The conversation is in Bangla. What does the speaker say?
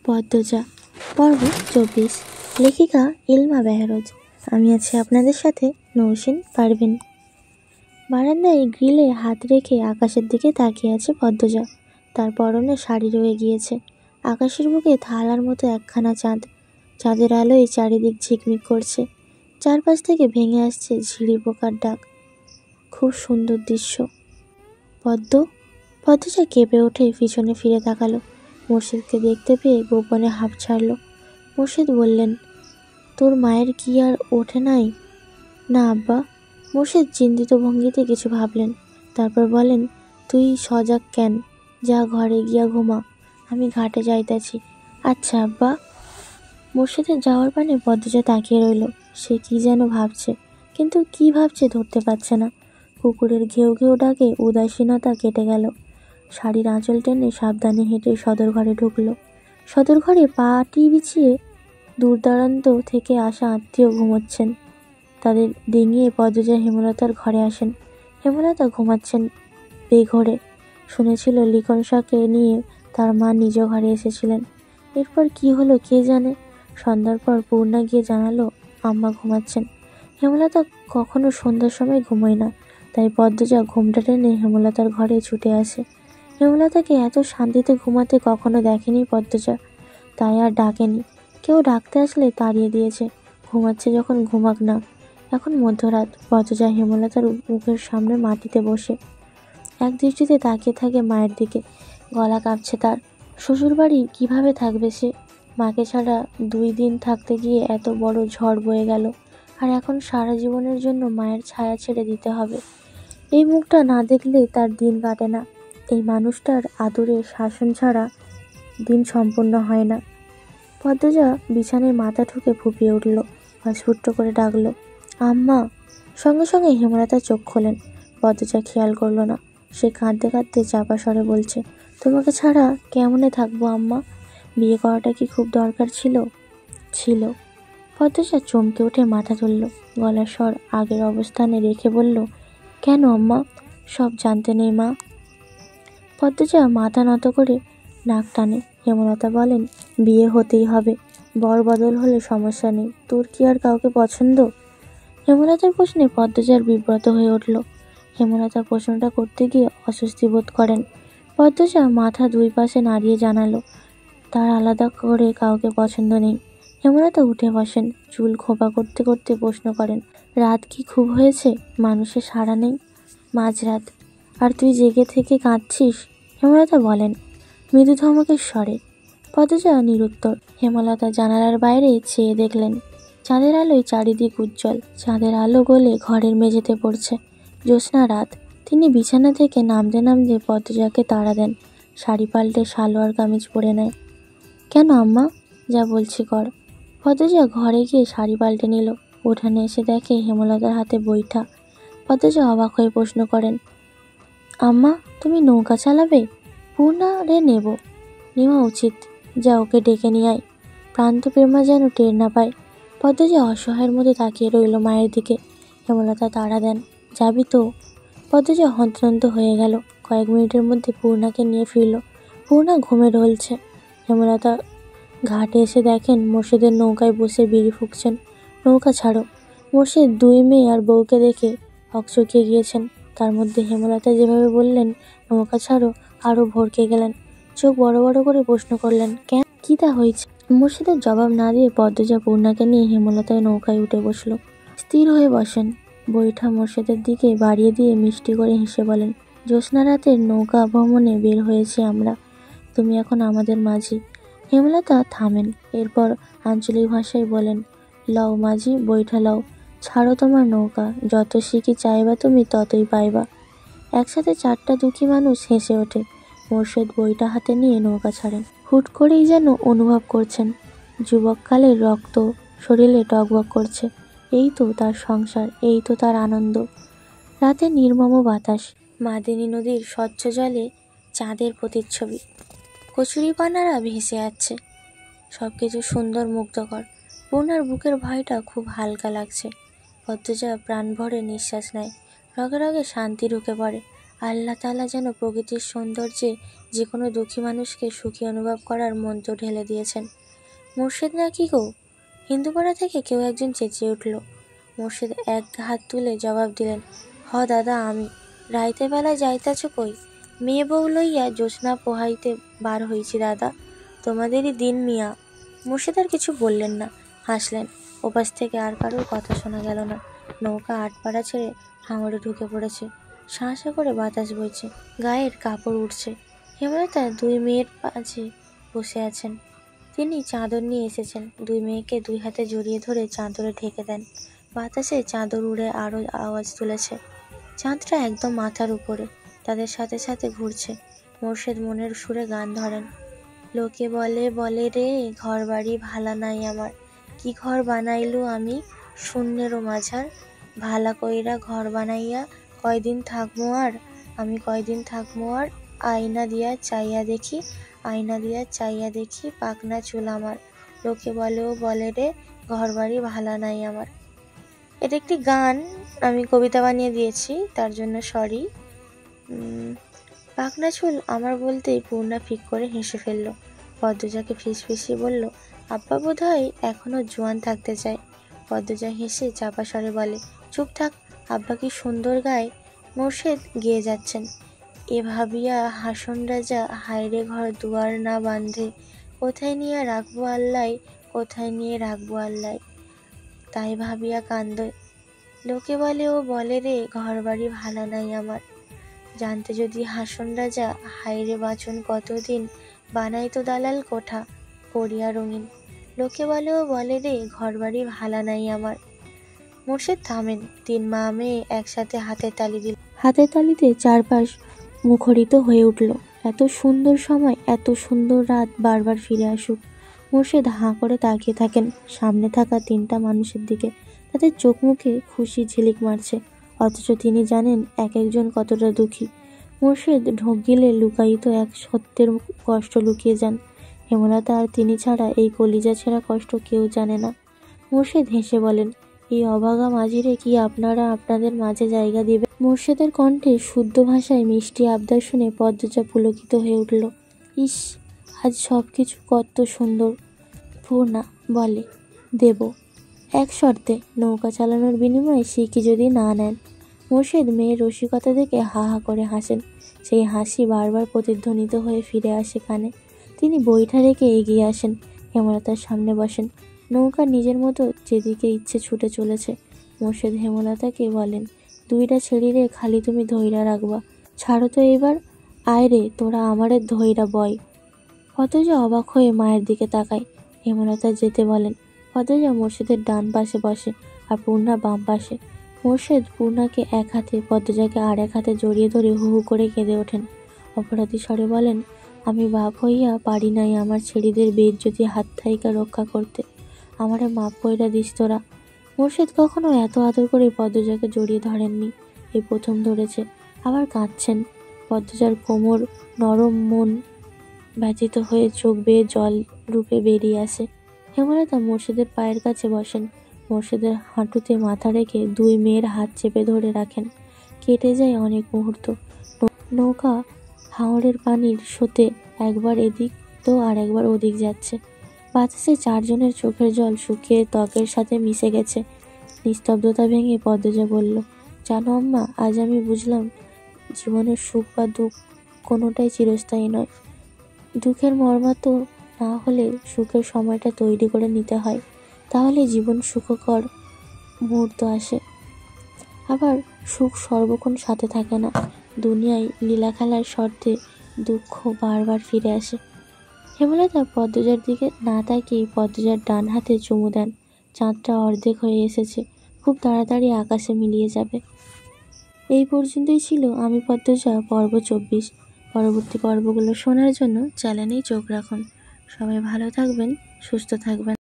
পদ্মজা পর্ব 24। লেখিকা ইলমা বেহরোজ। আমি আছি আপনাদের সাথে নৌসিন পারভিন। বারান্দায় গ্রিলে হাত রেখে আকাশের দিকে তাকিয়ে আছে পদ্মজা। তার পরনে শাড়ি রয়ে গিয়েছে। আকাশের বুকে থালার মতো একখানা চাঁদ। চাঁদের আলোয় চারিদিক ঝিকমিক করছে। চারপাশ থেকে ভেঙে আসছে ঝিরি পোকার ডাক। খুব সুন্দর দৃশ্য। পদ্মজা কেঁপে ওঠে পিছনে ফিরে তাকালো। মুর্শিদকে দেখতে পেয়ে গোপনে হাঁপ ছাড়ল। মুর্শিদ বললেন, তোর মায়ের কি আর ওঠে নাই? না আব্বা। মুর্শিদ চিন্তিত ভঙ্গিতে কিছু ভাবলেন, তারপর বলেন, তুই সজাগ কেন? যা ঘরে গিয়া ঘুমা, আমি ঘাটে যাইতাছি। আচ্ছা আব্বা। মুর্শিদের যাওয়ার পানে পদ্মজা তাকিয়ে রইল। সে কি যেন ভাবছে, কিন্তু কি ভাবছে ধরতে পারছে না। কুকুরের ঘেউ ঘেউ ডাকে উদাসীনতা কেটে গেল। শাড়ির আঁচল টেনে সাবধানে হেঁটে সদর ঘরে ঢুকল। সদর ঘরে পাটি বিছিয়ে দূরদূরান্ত থেকে আসা আত্মীয় ঘুমোচ্ছেন। তাদের ডিঙিয়ে পদ্মজা হেমলতার ঘরে আসেন। হেমলতা ঘুমাচ্ছেন বেঘরে। শুনেছিল লিখন শাকে নিয়ে তার মা নিজ ঘরে এসেছিলেন। এরপর কি হলো কে জানে। সন্ধ্যার পর পূর্ণা গিয়ে জানালো আম্মা ঘুমাচ্ছেন। হেমলতা কখনো সন্ধ্যার সময় ঘুমোয় না, তাই পদ্মজা ঘুমটা টেনে হেমলতার ঘরে ছুটে আসে। হেমলতাকে এত শান্তিতে ঘুমাতে কখনো দেখেনি পদ্মজা, তাই আর ডাকেনি। কেউ ডাকতে আসলে তাড়িয়ে দিয়েছে। ঘুমাচ্ছে যখন ঘুমাক না। এখন মধ্যরাত। পদ্মজা হেমলতার মুখের সামনে মাটিতে বসে এক দৃষ্টিতে তাকিয়ে থাকে মায়ের দিকে। গলা কাঁপছে তার। শ্বশুরবাড়ি কিভাবে থাকবে সে? মাকে ছাড়া 2 দিন থাকতে গিয়ে এত বড় ঝড় বয়ে গেল, আর এখন সারা জীবনের জন্য মায়ের ছায়া ছেড়ে দিতে হবে। এই মুখটা না দেখলে তার দিন কাটে না। এই মানুষটার আদরের শাসন ছাড়া দিন সম্পূর্ণ হয় না। পদ্মজা বিছানায় মাথা ঠুকে ফুপিয়ে উঠল, অস্ফুট করে ডাকলো, আম্মা। সঙ্গে সঙ্গে হেমলতা চোখ খোলেন। পদ্মজা খেয়াল করলো না। সে কাঁদতে কাঁদতে চাপা স্বরে বলছে, তোমাকে ছাড়া কেমনে থাকবো আম্মা? বিয়ে করাটা কি খুব দরকার ছিল? ছিল। পদ্মজা চমকে উঠে মাথা তুলল। গলার স্বর আগের অবস্থানে রেখে বলল, কেন আম্মা? সব জানতে নেই মা। পদ্মজা মাথা নত করে নাক টানে। হেমলতা বলেন, বিয়ে হতেই হবে। বর বদল হলে সমস্যা নেই। তোর কি আর কাউকে পছন্দ? হেমলতার প্রশ্নে পদ্মজার বিব্রত হয়ে উঠল। হেমলতা প্রশ্নটা করতে গিয়ে অস্বস্তি বোধ করেন। পদ্মজা মাথা 2 পাশে নাড়িয়ে জানালো, তার আলাদা করে কাউকে পছন্দ নেই। হেমলতা উঠে বসেন। চুল খোপা করতে করতে প্রশ্ন করেন, রাত কি খুব হয়েছে? মানুষের সাড়া নেই। মাঝরাত, আর তুই জেগে থেকে কাঁদছিস? হেমলতা বলেন মৃদু ধমকের স্বরে। পদ্মজা নিরুত্তর। হেমলতা জানালার বাইরে চেয়ে দেখলেন, চাঁদের আলোয় চারিদিক উজ্জ্বল। চাঁদের আলো গলে ঘরের মেঝেতে পড়ছে। জ্যোৎস্না রাত। তিনি বিছানা থেকে নামতে নামতে পদ্মজাকে তাড়া দেন। শাড়ি পাল্টে সালোয়ার কামিজ পরে নেয়। কেন আম্মা? যা বলছি কর। পদ্মজা ঘরে গিয়ে শাড়ি পাল্টে নিল। উঠানে এসে দেখে হেমলতার হাতে বৈঠা। পদ্মজা অবাক হয়ে প্রশ্ন করেন, আম্মা তুমি নৌকা চালাবে? পূর্ণা রে নেওয়া উচিত। যা ওকে ডেকে নিয়ে আয়। প্রান্ত প্রেমা যেন টের না পায়। পদ্মজা অসহায়ের মধ্যে তাকিয়ে রইল মায়ের দিকে। হেমলতা তাড়া দেন, যাবি তো? পদ্মজা হন্তদন্ত হয়ে গেল। কয়েক মিনিটের মধ্যে পূর্ণাকে নিয়ে ফিরল। পূর্ণা ঘুমে ঢলছে। হেমলতা ঘাটে এসে দেখেন মুর্শিদের নৌকায় বসে বিড়ি ফুঁকছেন। নৌকা ছাড়ো। মুর্শিদ 2 মেয়ে আর বউকে দেখে হকচকিয়ে গিয়েছেন। তার মধ্যে হেমলতা যেভাবে বললেন নৌকা ছাড়ো, আরও ভড়কে গেলেন। চোখ বড় বড় করে প্রশ্ন করলেন, কেন, কি তা হয়েছে? মুর্শিদের জবাব না দিয়ে পদ্মজা পূর্ণাকে নিয়ে হেমলতায় নৌকায় উঠে বসল। স্থির হয়ে বসেন। বৈঠা মুর্শিদের দিকে বাড়িয়ে দিয়ে মিষ্টি করে হেসে বলেন, জ্যোৎস্না রাতের নৌকা ভ্রমণে বের হয়েছি আমরা। তুমি এখন আমাদের মাঝি। হেমলতা থামেন। এরপর আঞ্চলিক ভাষায় বলেন, লও মাঝি, বৈঠা লও। ছাড়ো তোমার নৌকা। যত শিখি চাইবা তুমি ততই পাইবা। একসাথে 4টা দুঃখী মানুষ হেসে ওঠে। মুর্শিদ বইটা হাতে নিয়ে নৌকা ছাড়েন। হুট করেই যেন অনুভব করছেন যুবককালের রক্ত শরীরে টগবগ করছে। এই তো তার সংসার, এই তো তার আনন্দ। রাতে নির্মম বাতাস, মাদিনী নদীর স্বচ্ছ জলে চাঁদের প্রতিচ্ছবি। কচুরিপানারা ভেসে যাচ্ছে। সবকিছু সুন্দর, মুগ্ধকর। পূর্ণার বুকের ভয়টা খুব হালকা লাগছে। পদ্মজা প্রাণ ভরে নিঃশ্বাস নেয়। রগে রগে শান্তি ঢুকে পড়ে। আল্লাহ তাআলা যেন প্রকৃতির সৌন্দর্যে যে কোনো দুঃখী মানুষকে সুখী অনুভব করার মন্ত্র ঢেলে দিয়েছেন। মুর্শিদ না কি গো? হিন্দুপাড়া থেকে কেউ একজন চেঁচিয়ে উঠল। মুর্শিদ এক হাত তুলে জবাব দিলেন, হ দাদা, আমি। রাইতে বেলায় যাইতাছ কই? মেয়ে বউ লইয়া জ্যোৎস্না পোহাইতে বার হইছি দাদা, তোমাদেরই দিন মিয়া। মুর্শিদ আর কিছু বললেন না, হাসলেন। ওপাশ থেকে আর কারোর কথা শোনা গেল না। নৌকা আটপাড়া ছেড়ে হাঙরে ঢুকে পড়েছে। শাঁসা করে বাতাস বইছে, গায়ের কাপড় উঠছে। হেমলতা দুই মেয়ের পাশে বসে আছেন। তিনি চাদর নিয়ে এসেছেন। দুই মেয়েকে দুই হাতে জড়িয়ে ধরে চাদরে ঢেকে দেন। বাতাসে চাদর উড়ে আরো আওয়াজ তুলেছে। চাঁদটা একদম মাথার উপরে, তাদের সাথে সাথে ঘুরছে। মোর্শেদ মনের সুরে গান ধরেন, লোকে বলে বলে রে, ঘর বাড়ি ভালা নাই আমার, কি ঘর বানাইলু আমি শূন্যেরও মাঝার, ভালা কইরা ঘর বানাইয়া কয়দিন থাকবো আর, আমি কয়দিন থাকবো আর, আয়না দিয়া চাইয়া দেখি, আয়না দিয়া চাইয়া দেখি পাকনা চুল আমার, লোকে বলেও বলে রে, ঘর বাড়ি ভালা নাই আমার। এটা একটি গান, আমি কবিতা বানিয়ে দিয়েছি, তার জন্য সরি। পাকনা চুল আমার বলতেই পূর্ণা ফিক করে হেসে ফেলল। পদ্মজাকে ফিসফিসিয়ে বলল, আব্বা বোধ হয় এখনো জোয়ান থাকতে চায়। পদ্মজা হেসে চাপা স্বরে বলে, চুপ থাক, আব্বা কি সুন্দর গায়। মোর্শেদ গেয়ে যাচ্ছেন, এ ভাবিয়া হাসন রাজা, হায়রে ঘর দুয়ার না বাঁধে, কোথায় নিয়ে রাখবো আল্লাই, কোথায় নিয়ে রাখবো আল্লাই, তাই ভাবিয়া কান্দ, লোকে বলে ও বলে রে, ঘর বাড়ি ভালা নাই আমার, জানতে যদি হাসন রাজা, হায়রে বাঁচন কতদিন, বানাই তো দালাল কোঠা করিয়া রঙিন, লোকে বলে ও বলে রে, ঘর বাড়ি ভালা নাই আমার। মোর্শেদ থামেন। তিন মা মেয়ে একসাথে হাতের তালি দিল। হাতের তালিতে চারপাশ মুখরিত হয়ে উঠল। এত সুন্দর সময়, এত সুন্দর রাত বারবার ফিরে আসুক। মোর্শেদ হাঁ করে তাকিয়ে থাকেন সামনে থাকা তিনটা মানুষের দিকে। তাদের চোখ মুখে খুশি ঝিলিক মারছে, অথচ তিনি জানেন এক একজন কতটা দুঃখী। মোর্শেদ ঢোক গিলে লুকায়িত এক সত্যের কষ্ট লুকিয়ে যান। হেমলতা আর তিনি ছাড়া এই কলিজা ছেঁড়া কষ্ট কেউ জানে না। মোর্শেদ হেসে বলেন, এই অভাগা মাঝিরে কি আপনারা আপনাদের মাঝে জায়গা দিবেন? মোর্শেদের কণ্ঠে শুদ্ধ ভাষায় মিষ্টি আবদার শুনে পদ্মজা পুলকিত হয়ে উঠল। ইস, আজ সব কিছু কত সুন্দর। পূর্ণা বলে, দেব, এক শর্তে, নৌকা চালানোর বিনিময়ে সিকি যদি না নেন। মোর্শেদ মেয়ের রসিকতা দেখে হা হা করে হাসেন। সেই হাসি বারবার প্রতিধ্বনিত হয়ে ফিরে আসে কানে। তিনি বইটা রেখে এগিয়ে আসেন, হেমলতার সামনে বসেন। নৌকা নিজের মতো যেদিকে ইচ্ছে ছুটে চলেছে। মোর্শেদ হেমলতাকে বলেন, দুইটা ছেড়ি রে, খালি তুমি ধইরা রাখবা, ছাড়ো তো এবার, আয় রে তোরা আমারে ধইরা বয়। পদ্মজা অবাক হয়ে মায়ের দিকে তাকায়। হেমলতা যেতে বলেন। পদ্মজা মোর্শেদের ডান পাশে বসে আর পূর্ণা বাম পাশে। মোর্শেদ পূর্ণাকে এক হাতে, পদ্মজাকে আর এক হাতে জড়িয়ে ধরে হু হু করে কেঁদে ওঠেন। অপরাধী স্বরে বলেন, আমি বাপ হইয়া পারি নাই আমার ছেড়িদের বেইজ্জতি হাত থাইকা রক্ষা করতে, আমারে মাপ কইরা দিস তোরা। মোর্শেদ কখনো এত আদর করে পদ্মজাকে জড়িয়ে ধরেননি, এই প্রথম ধরেছে। আবার কাঁদছেন। পদ্মজার কোমর নরম, মন ব্যথিত হয়ে চোখ বেয়ে জল রূপে বেরিয়ে আসে। হেমলতা মোর্শেদের পায়ের কাছে বসেন। মোর্শেদের হাঁটুতে মাথা রেখে দুই মেয়ের হাত চেপে ধরে রাখেন। কেটে যায় অনেক মুহূর্ত। নৌকা হাঙরের পানির স্রোতে একবার এদিক তো আর একবার ওদিক যাচ্ছে। বাতাসে চারজনের চোখের জল শুকিয়ে ত্বকের সাথে মিশে গেছে। নিস্তব্ধতা ভেঙে পদ্মজা বলল, জানো আম্মা, আজ আমি বুঝলাম জীবনের সুখ বা দুঃখ কোনোটাই চিরস্থায়ী নয়। দুঃখের মর্মার্থ না হলে সুখের সময়টা তৈরি করে নিতে হয়, তাহলে জীবন সুখকর মুহূর্ত আসে। আবার সুখ সর্বক্ষণ সাথে থাকে না। দুনিয়ায় লীলা খেলার শর্তে দুঃখ বারবার ফিরে আসে। হেমলতা পদ্মজার দিকে না তাকিয়ে পদ্মজার ডান হাতে চুমু দেন। চাঁদটা অর্ধেক হয়ে এসেছে, খুব তাড়াতাড়ি আকাশে মিলিয়ে যাবে। এই পর্যন্তই ছিল আমি পদ্মজা পর্ব 24। পরবর্তী পর্বগুলো শোনার জন্য চ্যানেলেই চোখ রাখুন। সবাই ভালো থাকবেন, সুস্থ থাকবেন।